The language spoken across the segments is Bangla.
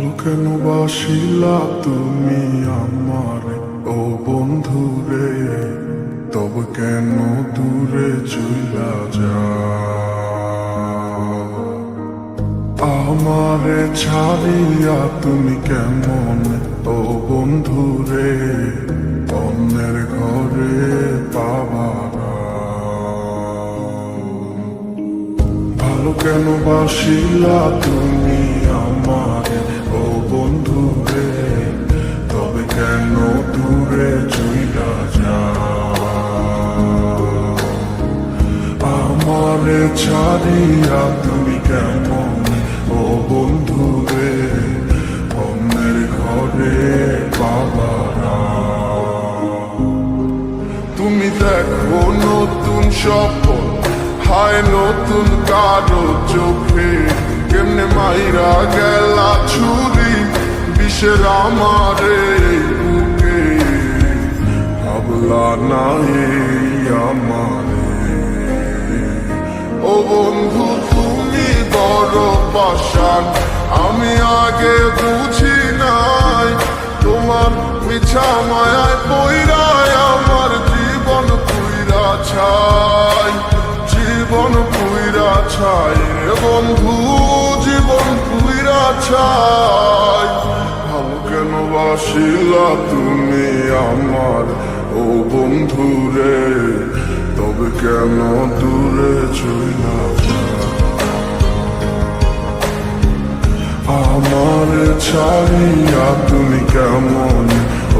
ভালো কেন বাসিলা তুমি আমার ও বন্ধু রে, তবে কেন দূরে চইলা যাও? আমারে ছাড়িয়া তুমি কেমন ও বন্ধু রে, অন্যের ঘরে পাবারা। ভালো কেন বাসিলা তুমি আমার ও বন্ধু রে, তবে কেন দূরে চইলা যাও? আমারে ছাড়িয়া তুমি কেমন ও বন্ধু রে, অন্যের ঘরে বাবারা। তুমি দেখো নতুন স্বপ্ন, হায় নতুন কারো চোখে, কেমনে মাইরা গেলা ছুরি বিষের আমারে বুকে। ভাবলা না এই আমারে ও বন্ধু, তুমি বড় পাষাণ, আমি আগে বুঝি নাই। তোমার মিছা মায়ায় পইরায় আমার জীবন পুইরা ছাই, জীবন পুইরা ছাই রে বন্ধু, জীবন পুইরা ছাই। ভালো কেন বাসিলা তুমি আমার ও বন্ধু রে, তবে কেন দূরে চইলা যাও? আমার ছাড়িয়া তুমি কেমন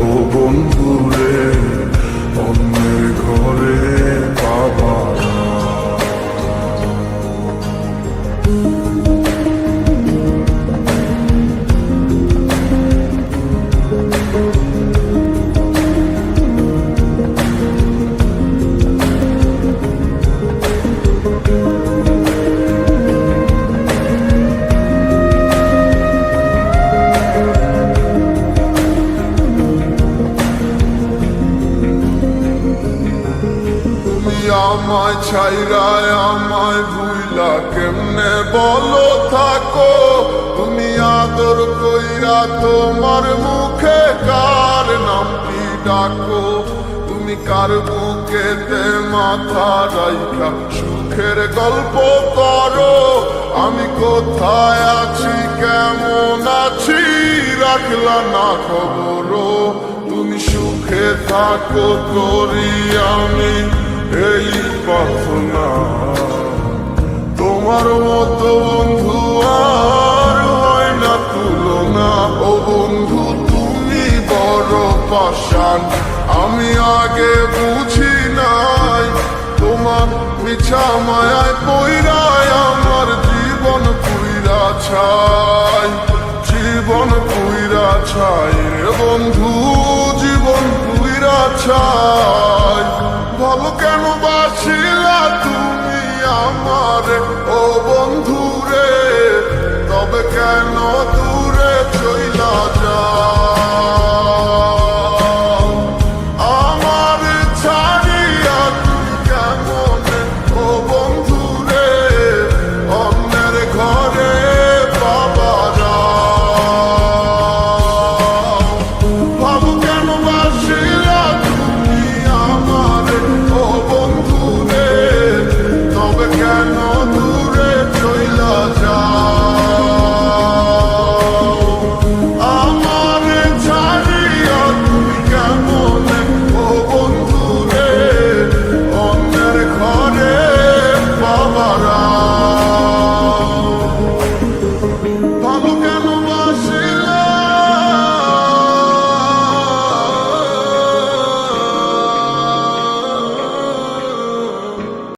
ও বন্ধু রে, অন্যের ঘরে বাবারা। আমায় ছাইরায় আমায় ভুইলা কেমনে বলো থাকো? তুমি আদর কইরা তোমার মুখে কার নামটি ডাকো? তুমি কার বুকেতে মাথা রাইখা সুখের গল্প করো? আমি কোথায় আছি কেমন আছি রাখলা না খবর। তুমি সুখে থাকো করি আমি এই প্রার্থনা, তোমার মতো বন্ধু আর হয় না তুলনা। ও বন্ধু তুমি বড় পাষাণ, আমি আগে বুঝি নাই। তোমার মিছা মায়ায় পইরায় আমার জীবন পুইরা ছাই, জীবন পুইরা ছাই রে বন্ধু, জীবন পুইরা ছাই। ভালো কেন